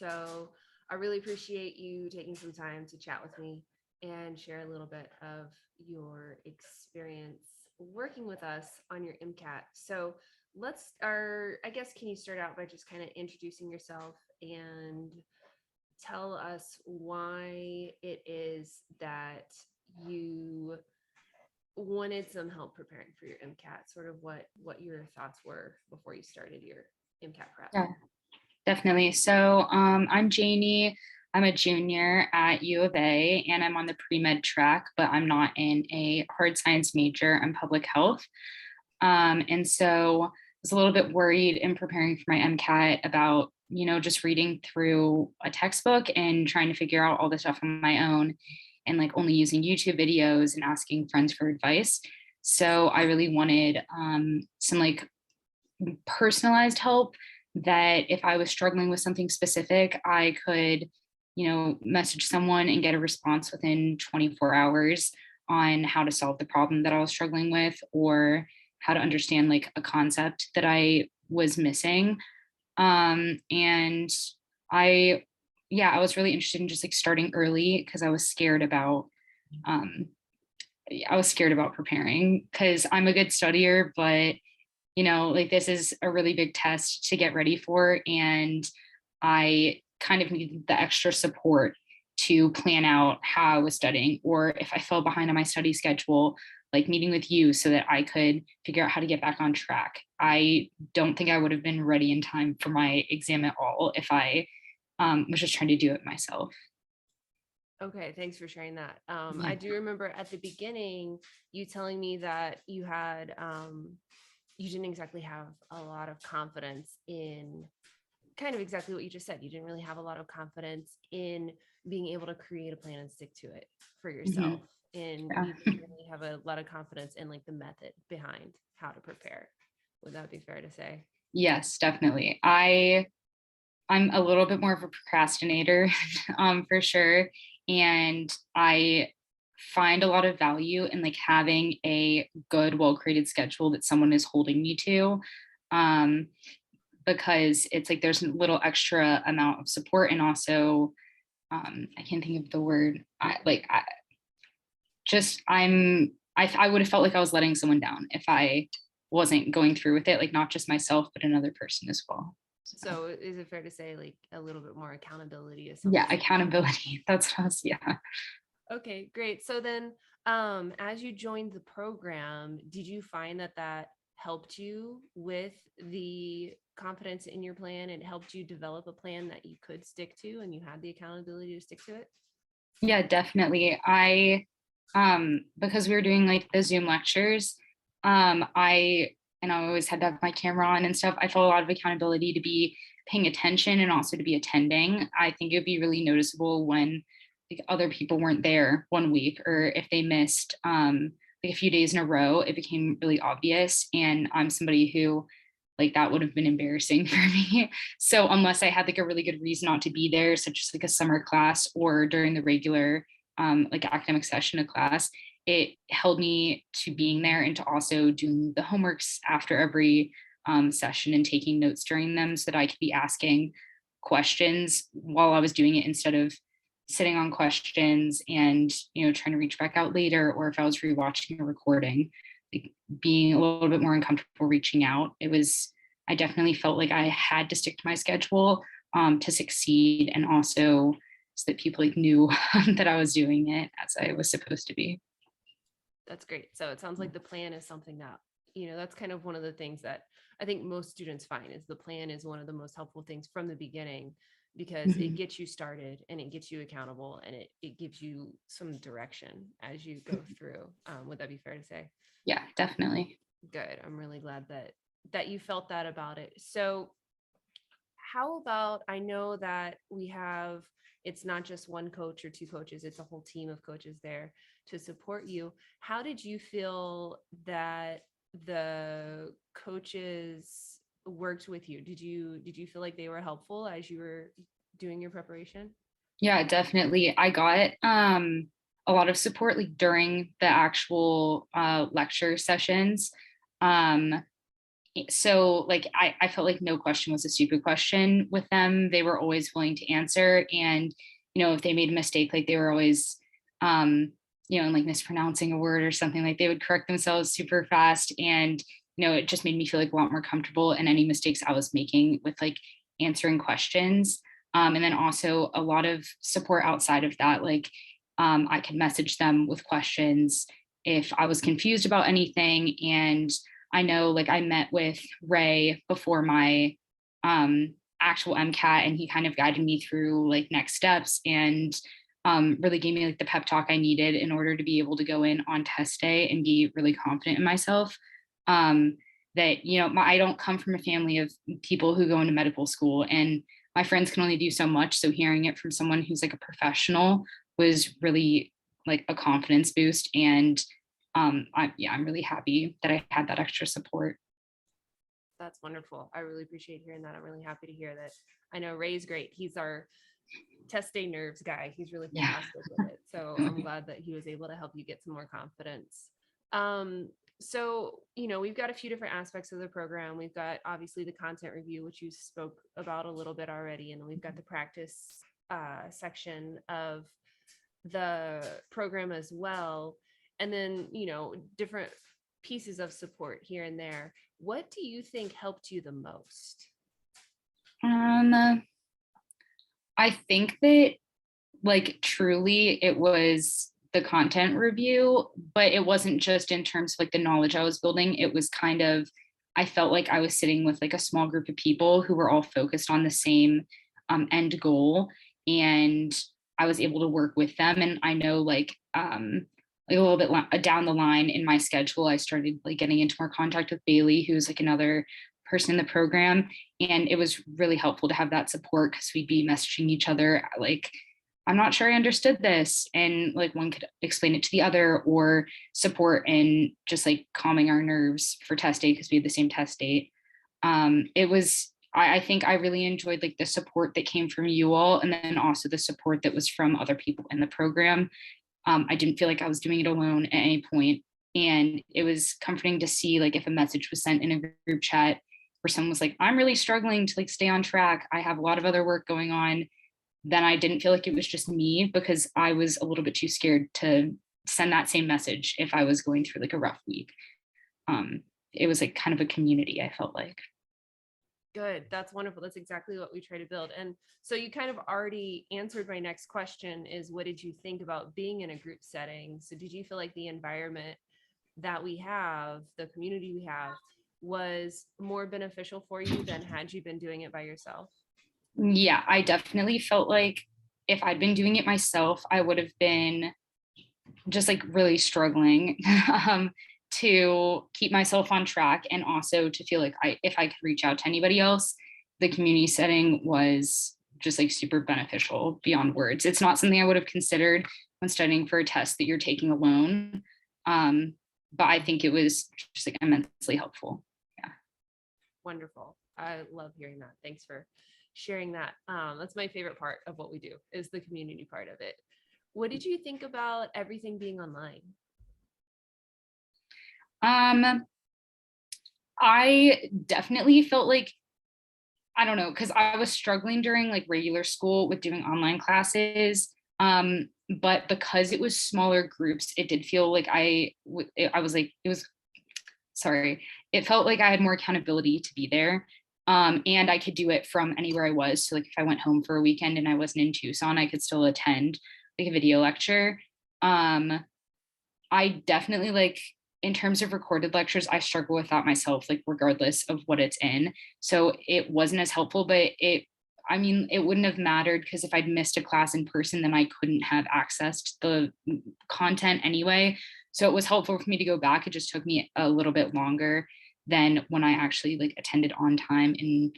So I really appreciate you taking some time to chat with me and share a little bit of your experience working with us on your MCAT. So I guess, can you start out by just kind of introducing yourself and tell us why it is that you wanted some help preparing for your MCAT, sort of what your thoughts were before you started your MCAT prep. Yeah, definitely. So I'm Jayne. I'm a junior at U of A and I'm on the pre-med track, but I'm not in a hard science major. I'm public health. And so I was a little bit worried in preparing for my MCAT about, just reading through a textbook and trying to figure out all the stuff on my own and like only using YouTube videos and asking friends for advice. So I really wanted some like personalized help that if I was struggling with something specific, I could, message someone and get a response within 24 hours on how to solve the problem that I was struggling with or how to understand like a concept that I was missing. And I, yeah, I was really interested in just like starting early because um, I was scared about preparing because I'm a good studier, but like this is a really big test to get ready for. And I kind of needed the extra support to plan out how I was studying, or if I fell behind on my study schedule, like meeting with you so that I could figure out how to get back on track. I don't think I would have been ready in time for my exam at all if I was just trying to do it myself. Okay, thanks for sharing that. Yeah. I do remember at the beginning you telling me that you didn't exactly have a lot of confidence in kind of exactly what you just said. You didn't really have a lot of confidence in being able to create a plan and stick to it for Mhm. yourself. And Yeah. you didn't really have a lot of confidence in like the method behind how to prepare. Would that be fair to say? Yes, definitely. I'm a little bit more of a procrastinator, for sure. And I find a lot of value in like having a good, well-created schedule that someone is holding me to. Um, because it's like there's a little extra amount of support and also I can't think of the word. I would have felt like I was letting someone down if I wasn't going through with it, like not just myself, but another person as well. So. So is it fair to say like a little bit more accountability is Yeah, something? accountability. That's what I was, yeah. Okay, great. So then, as you joined the program, did you find that that helped you with the confidence in your plan? It helped you develop a plan that you could stick to and you had the accountability to stick to it? Yeah, definitely. Because we were doing like the Zoom lectures, I always had to have my camera on and stuff. I felt a lot of accountability to be paying attention and also to be attending. I think it would be really noticeable when like other people weren't there one week or if they missed like a few days in a row, it became really obvious. And I'm somebody who like that would have been embarrassing for me. So unless I had like a really good reason not to be there, such as like a summer class or during the regular like academic session of class, it held me to being there and to also doing the homeworks after every session and taking notes during them so that I could be asking questions while I was doing it instead of sitting on questions and trying to reach back out later, or if I was rewatching a recording, like being a little bit more uncomfortable reaching out. I definitely felt like I had to stick to my schedule to succeed, and also so that people like knew that I was doing it as I was supposed to be. That's great. So it sounds like the plan is something that, that's kind of one of the things that I think most students find is the plan is one of the most helpful things from the beginning because it Mhm. gets you started and it gets you accountable and it gives you some direction as you go through. Would that be fair to say? Yeah, definitely. Good. I'm really glad that you felt that about it. So how about, I know that it's not just one coach or two coaches, it's a whole team of coaches there to support you. How did you feel that the coaches worked with you? Did you feel like they were helpful as you were doing your preparation? Yeah, definitely. I got a lot of support like during the actual lecture sessions. Um so like I felt like no question was a stupid question with them. They were always willing to answer. And, if they made a mistake, like they were always, and like mispronouncing a word or something, like they would correct themselves super fast. And, it just made me feel like a lot more comfortable in any mistakes I was making with like answering questions. And then also a lot of support outside of that. Like I could message them with questions if I was confused about anything. And I know like I met with Ray before my actual MCAT, and he kind of guided me through like next steps, and really gave me like the pep talk I needed in order to be able to go in on test day and be really confident in myself. That, I don't come from a family of people who go into medical school, and my friends can only do so much. So hearing it from someone who's like a professional was really like a confidence boost. And I'm really happy that I had that extra support. That's wonderful. I really appreciate hearing that. I'm really happy to hear that. I know Ray's great. He's our test day nerves guy. He's really Yeah. fantastic with it. So I'm glad that he was able to help you get some more confidence. So, we've got a few different aspects of the program. We've got obviously the content review, which you spoke about a little bit already. And we've got the practice section of the program as well. And then, different pieces of support here and there. What do you think helped you the most? I think that like truly it was the content review, but it wasn't just in terms of like the knowledge I was building. It was kind of, I felt like I was sitting with like a small group of people who were all focused on the same end goal. And I was able to work with them. And I know like a little bit down the line in my schedule, I started like getting into more contact with Bailey, who's like another person in the program. And it was really helpful to have that support because we'd be messaging each other like, I'm not sure I understood this. And like one could explain it to the other, or support in just like calming our nerves for test day because we had the same test date. I think I really enjoyed like the support that came from you all, and then also the support that was from other people in the program. I didn't feel like I was doing it alone at any point. And it was comforting to see like if a message was sent in a group chat where someone was like, I'm really struggling to like stay on track, I have a lot of other work going on, then I didn't feel like it was just me, because I was a little bit too scared to send that same message if I was going through like a rough week. It was like kind of a community, I felt like. Good. That's wonderful. That's exactly what we try to build. And so you kind of already answered my next question, is what did you think about being in a group setting? So did you feel like the environment that we have, the community we have, was more beneficial for you than had you been doing it by yourself? Yeah, I definitely felt like if I'd been doing it myself, I would have been just like really struggling to keep myself on track, and also to feel like if I could reach out to anybody else, the community setting was just like super beneficial beyond words. It's not something I would have considered when studying for a test that you're taking alone. But I think it was just like immensely helpful. Yeah. Wonderful. I love hearing that. Thanks for sharing that. That's my favorite part of what we do, is the community part of it. What did you think about everything being online? I definitely felt like, I don't know, because I was struggling during like regular school with doing online classes. But because it was smaller groups, it did feel like I was like, it was, sorry, it felt like I had more accountability to be there. And I could do it from anywhere I was. So like if I went home for a weekend and I wasn't in Tucson, I could still attend like a video lecture. I definitely like, in terms of recorded lectures, I struggle with that myself, like regardless of what it's in. So it wasn't as helpful, but I mean, it wouldn't have mattered because if I'd missed a class in person, then I couldn't have access to the content anyway. So it was helpful for me to go back. It just took me a little bit longer than when I actually like attended on time and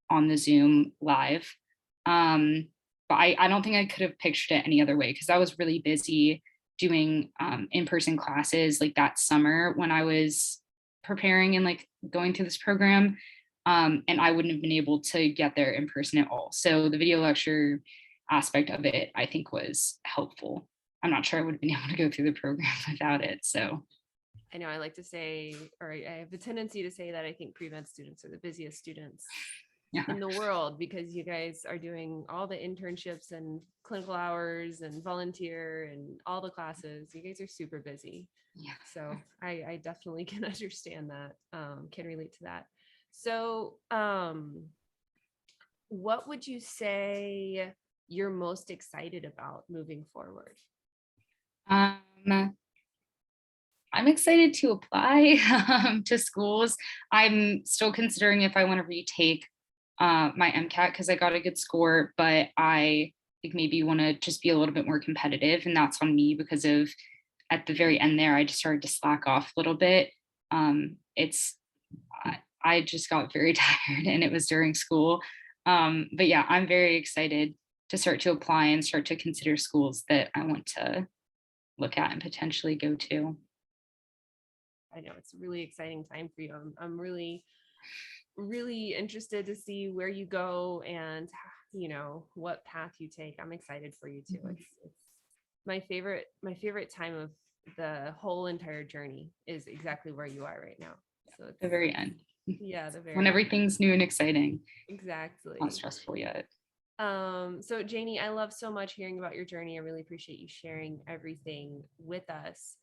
on the Zoom live. But I don't think I could have pictured it any other way, because I was really busy doing in-person classes like that summer when I was preparing and like going through this program. And I wouldn't have been able to get there in person at all. So the video lecture aspect of it, I think, was helpful. I'm not sure I would have been able to go through the program without it. So I know I like to say, or I have a tendency to say that I think pre-med students are the busiest students Yeah. in the world because you guys are doing all the internships and clinical hours and volunteer and all the classes. You guys are super busy. Yeah. So I definitely can understand that, can relate to that. So what would you say you're most excited about moving forward? Um, I'm excited to apply to schools. I'm still considering if I want to retake my MCAT because I got a good score, but I think maybe want to just be a little bit more competitive. And that's on me because of at the very end there, I just started to slack off a little bit. It's I just got very tired and it was during school. But yeah, I'm very excited to start to apply and start to consider schools that I want to look at and potentially go to. I know it's a really exciting time for you. I'm really, really interested to see where you go and what path you take. I'm excited for you too. Mhm. It's my favorite time of the whole entire journey is exactly where you are right now. So The very end, yeah, the when very everything's new and exciting, not exactly. stressful yet. So Janie, I love so much hearing about your journey. I really appreciate you sharing everything with us.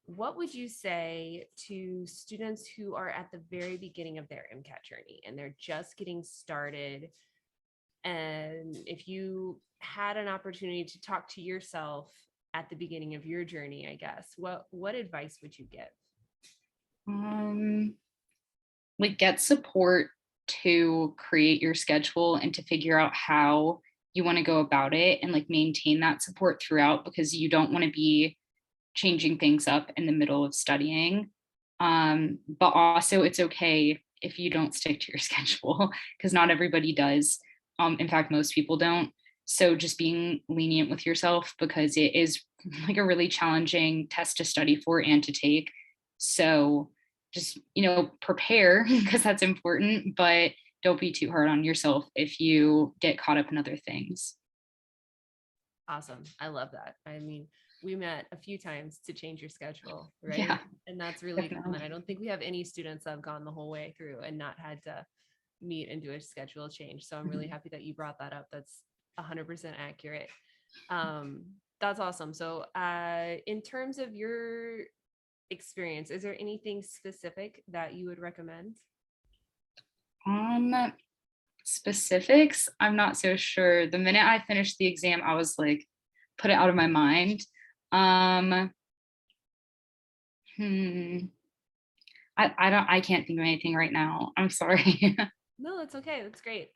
What would you say to students who are at the very beginning of their MCAT journey and they're just getting started? And if you had an opportunity to talk to yourself at the beginning of your journey, I guess, what advice would you give? Um, like get support to create your schedule and to figure out how you want to go about it and like maintain that support throughout because you don't want to be changing things up in the middle of studying. But also it's okay if you don't stick to your schedule because not everybody does. In fact, most people don't. So just being lenient with yourself because it is like a really challenging test to study for and to take. So just, prepare because that's important, but don't be too hard on yourself if you get caught up in other things. Awesome. I love that. I mean, we met a few times to change your schedule, right? Yeah, And that's really common. definitely. I don't think we have any students that have gone the whole way through and not had to meet and do a schedule change. So I'm really Mhm. happy that you brought that up. That's 100% accurate. Um, that's awesome. So, in terms of your experience, is there anything specific that you would recommend? Specifics, I'm not so sure. The minute I finished the exam, I was like, put it out of my mind. Um, hmm, I can't think of anything right now. I'm sorry. No, that's okay. That's great.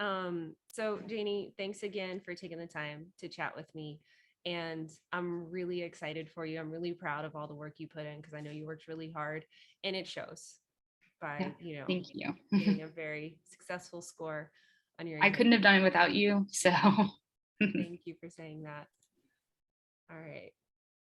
So Janie, thanks again for taking the time to chat with me. And I'm really excited for you. I'm really proud of all the work you put in because I know you worked really hard and it shows Yeah, by, thank you. getting a very successful score on your I couldn't exam. have done it without you. So Thank you for saying that. All right.